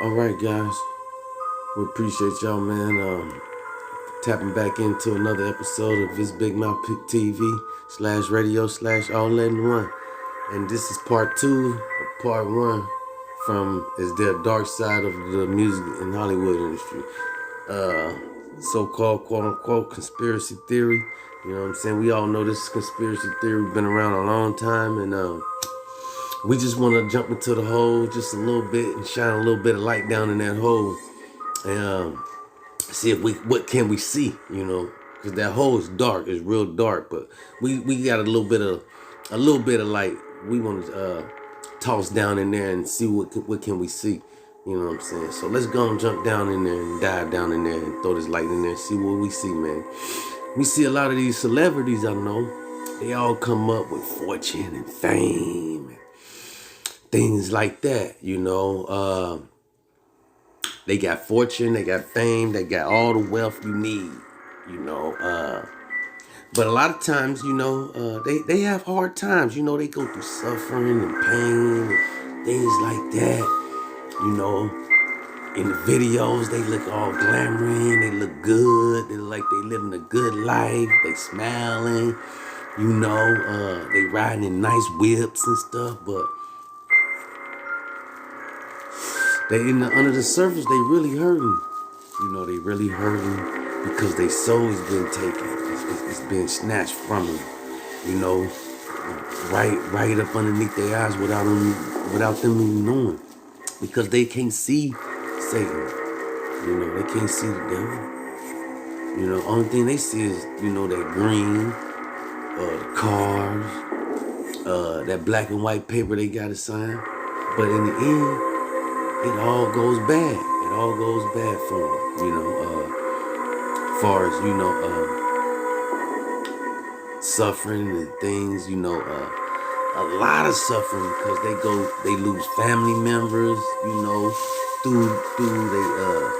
All right, guys. We appreciate y'all, man. Tapping back into another episode of this Big Mouth TV / radio / all in one. And this is part 2 of part 1 from is the dark side of the music and Hollywood industry. So-called quote-unquote conspiracy theory. You know what I'm saying? We all know this conspiracy theory been around a long time, and we just want to jump into the hole just a little bit and shine a little bit of light down in that hole and see if what can we see, you know, because that hole is dark, it's real dark, but we got a little bit of light. We want to toss down in there and see what can we see, you know what I'm saying? So let's go and jump down in there and dive down in there and throw this light in there and see what we see, man. We see a lot of these celebrities I know, they all come up with fortune and fame and things like that, you know. They got fortune, they got fame, they got all the wealth you need, you know. But a lot of times, you know, they have hard times. You know, they go through suffering and pain and things like that. You know, in the videos, they look all glamoring, they look good, they look like they living a good life, they smiling, you know, they riding in nice whips and stuff, but they under the surface, they really hurting. You know, they really hurting because their soul has been taken. It's been snatched from them. You know, right up underneath their eyes without them even knowing, because they can't see Satan. You know, they can't see the devil. You know, only thing they see is, you know, that green, the cars, that black and white paper they gotta sign. But in the end, it all goes bad. It all goes bad for them, you know, far as, you know, suffering and things, you know, a lot of suffering because they lose family members, you know, through their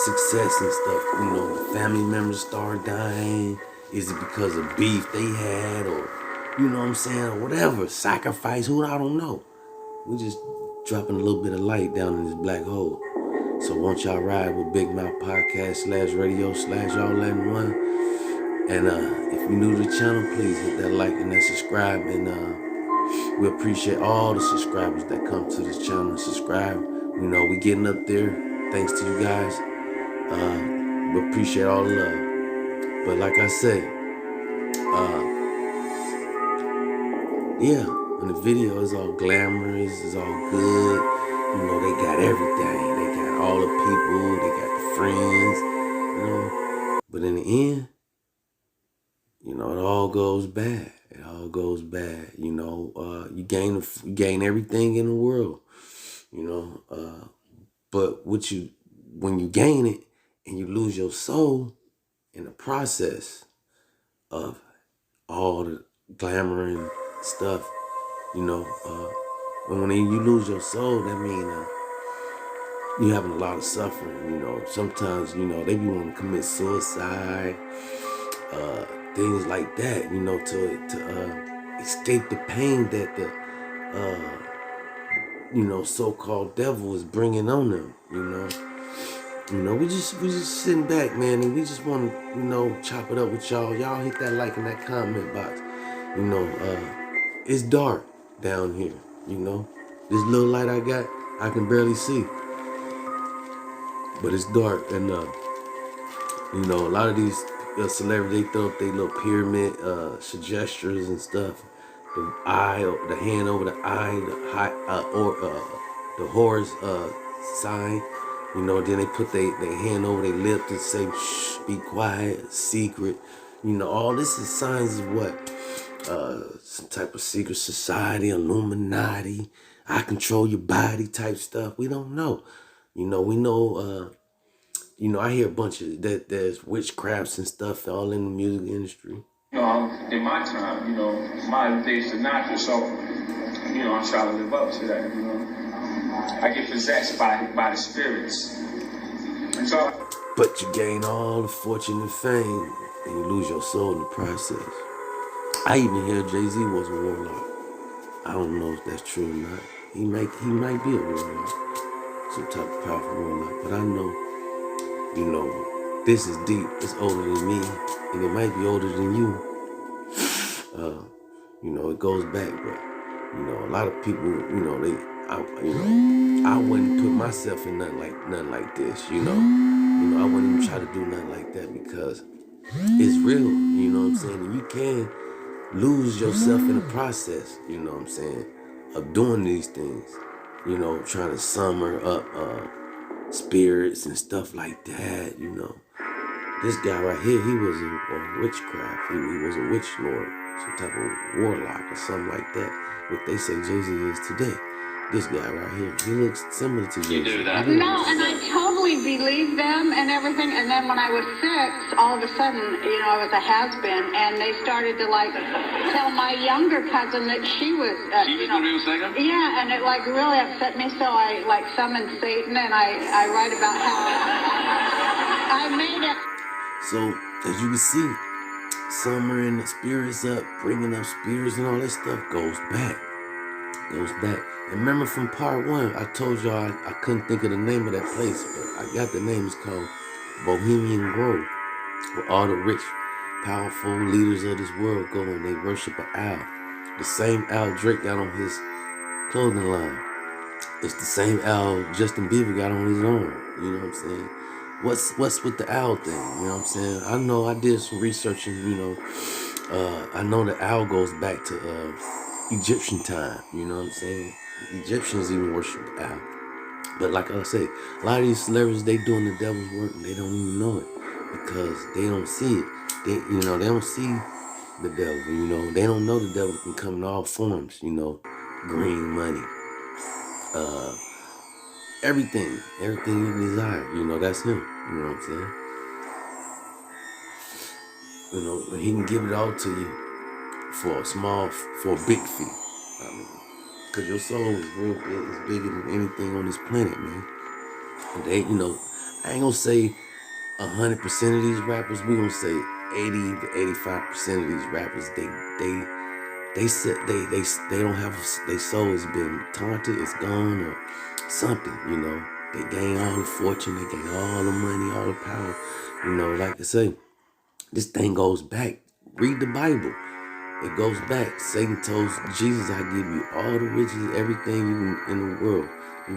success and stuff. You know, the family members start dying. Is it because of beef they had, or, you know what I'm saying, or whatever, sacrifice, I don't know. We just dropping a little bit of light down in this black hole. So won't y'all ride with Big Mouth Podcast / radio / all in one. And if you're new to the channel, please hit that like and that subscribe. And we appreciate all the subscribers that come to this channel and subscribe. You know, we getting up there thanks to you guys. We appreciate all the love. But like I said, yeah, and the video is all glamorous, it's all good. You know, they got everything. They got all the people, they got the friends, you know. But in the end, you know, it all goes bad. It all goes bad. You know, you gain everything in the world, you know. But when you gain it and you lose your soul in the process of all the glamour and stuff, you know, when you lose your soul, that means you having a lot of suffering. You know, sometimes, you know, they be wanting to commit suicide, things like that, you know, to escape the pain that the you know, so-called devil is bringing on them. You know, we just sitting back, man, and we just want to, you know, chop it up with y'all. Y'all hit that like in that comment box. You know, it's dark down here, you know. This little light I got, I can barely see. But it's dark, and you know, a lot of these celebrities, they throw up their little pyramid gestures and stuff. The eye, the hand over the eye, the horse sign. You know, then they put their hand over their lip to say, shh, be quiet, secret. You know, all this is signs of what? Some type of secret society, Illuminati, I control your body type stuff. We don't know. You know, we know, you know, I hear a bunch of that there's witchcrafts and stuff all in the music industry. You know, in my time, you know, modern day Sinatra, so, you know, I'm trying to live up to that, you know. I get possessed by the spirits. And so, but you gain all the fortune and fame, and you lose your soul in the process. I even hear Jay-Z was a warlock. I don't know if that's true or not. He might be a warlock. some type of powerful warlock. But I know, you know, this is deep. It's older than me, and it might be older than you. You know, it goes back, but you know, a lot of people, you know, I wouldn't put myself in nothing like this. You know, I wouldn't even try to do nothing like that because it's real. You know what I'm saying? And you can lose yourself in the process. You know what I'm saying? Of doing these things. You know, trying to summer up spirits and stuff like that. You know. This guy right here, he was a witchcraft. He was a witch lord, some type of warlock or something like that. What they say Jay-Z is today. This guy right here, he looks similar to Jay-Z. You do that? No, and I totally believed them and everything. And then when I was 6, all of a sudden, you know, I was a has-been, and they started to like tell my younger cousin that she was, she was going to be a singer? Yeah, and it like really upset me. So I like summoned Satan, and I write about how I made it. So, as you can see, summering the spirits up, bringing up spirits and all that stuff goes back. And remember from part 1, I told y'all I couldn't think of the name of that place, but I got the name. It's called Bohemian Grove, where all the rich, powerful leaders of this world go and they worship an owl. The same owl Drake got on his clothing line. It's the same owl Justin Bieber got on his own. You know what I'm saying? What's with the owl thing? You know what I'm saying? I know I did some researching, you know. I know the owl goes back to Egyptian time, you know what I'm saying? Egyptians even worship the owl. But like I say, a lot of these celebrities, they doing the devil's work and they don't even know it because they don't see it. They don't see the devil, you know. They don't know the devil can come in all forms, you know. Green money. Everything you desire, you know, that's him. You know what I'm saying? You know, he can give it all to you for a big fee. I mean, cause your soul is real big, it's bigger than anything on this planet, man. And they, you know, I ain't gonna say 100% of these rappers. We gonna say 80 to 85% of these rappers. They don't have, their soul has been taunted, it's gone or something, you know. They gain all the fortune, they gain all the money, all the power. You know, like I say, this thing goes back. Read the Bible. It goes back. Satan told Jesus, I give you all the riches, everything you in the world. You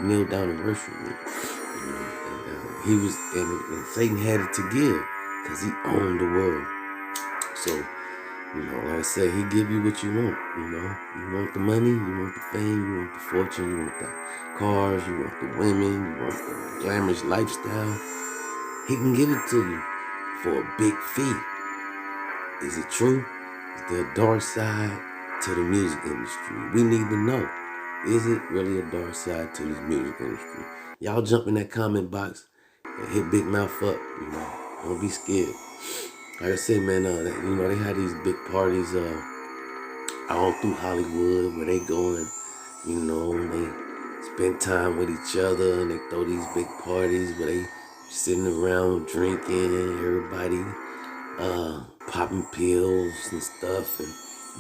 kneel down and worship me. You know, and he was, and Satan had it to give because he owned the world. So, you know, like I said, he give you what you want, you know. You want the money, you want the fame, you want the fortune, you want the cars, you want the women, you want the glamorous lifestyle. He can give it to you for a big fee. Is it true? Is there a dark side to the music industry? We need to know. Is it really a dark side to this music industry? Y'all jump in that comment box and hit Big Mouth up, you know. Don't be scared. Like I said, man, you know, they have these big parties all through Hollywood where they go and, you know, they spend time with each other and they throw these big parties where they sitting around drinking, everybody popping pills and stuff and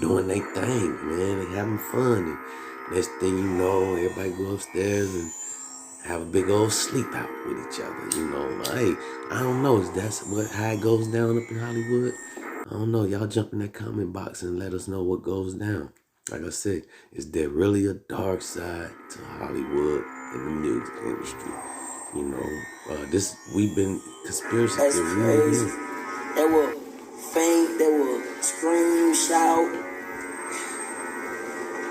doing their thing, man. They having fun. And next thing you know, everybody go upstairs and have a big old sleep out with each other, you know. Hey, I don't know, is that how it goes down up in Hollywood? I don't know. Y'all jump in that comment box and let us know what goes down. Like I said, is there really a dark side to Hollywood and the music industry? You know, we've been conspiracy theory. They will faint, they will scream, shout.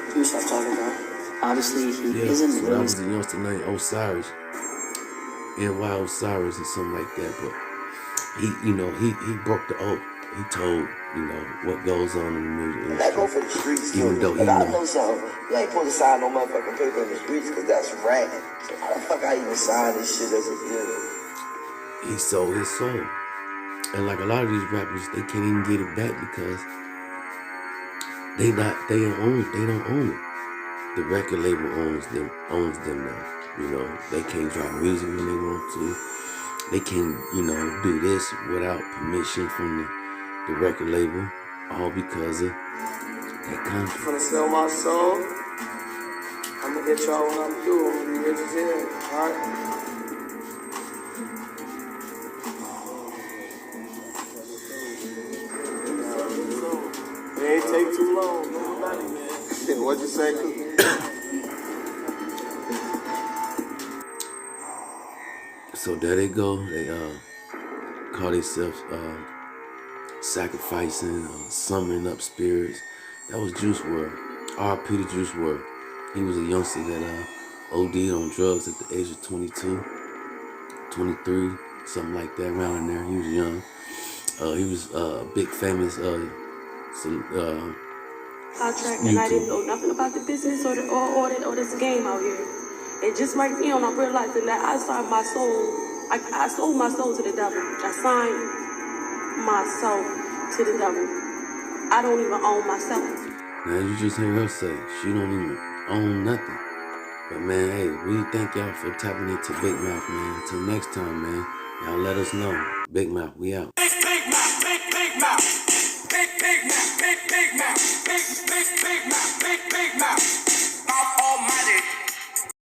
Let me stop talking, bro. Obviously, he isn't so really. that was a youngster named Osiris. NY Osiris or something like that. But he broke the oath. He told, you know, what goes on in the music industry. That go for the streets, too. Even though he I know something. You ain't supposed to sign no motherfucking paper in the streets because that's ratting. So how the fuck I even sign this shit as a dealer? He sold his soul. And like a lot of these rappers, they can't even get it back because they don't own it. The record label owns them now. You know, they can't drop music when they want to. They can't, you know, do this without permission from the record label, all because of that contract. I'm gonna sell my soul. I'm gonna get y'all when I'm through. I'm gonna be rich as hell. Alright. It ain't take too long, nobody, man. What'd you say, Cookie? So there they go. They call themselves sacrificing, summoning up spirits. That was Juice WRLD. R.P. to Juice WRLD. He was a youngster that OD'd on drugs at the age of 22, 23, something like that, around in there. He was young. He was a big famous contract, and I didn't know nothing about the business or this game out here. And just right then, I realized that I signed my soul. I sold my soul to the devil. I signed my soul to the devil. I don't even own myself. Now you just heard her say she don't even own nothing. But man, hey, we thank y'all for tapping into Big Mouth, man. Until next time, man. Y'all let us know. Big Mouth, we out. Big mouth, big mouth. Big mouth, big mouth. Big mouth, big mouth. Mouth almighty.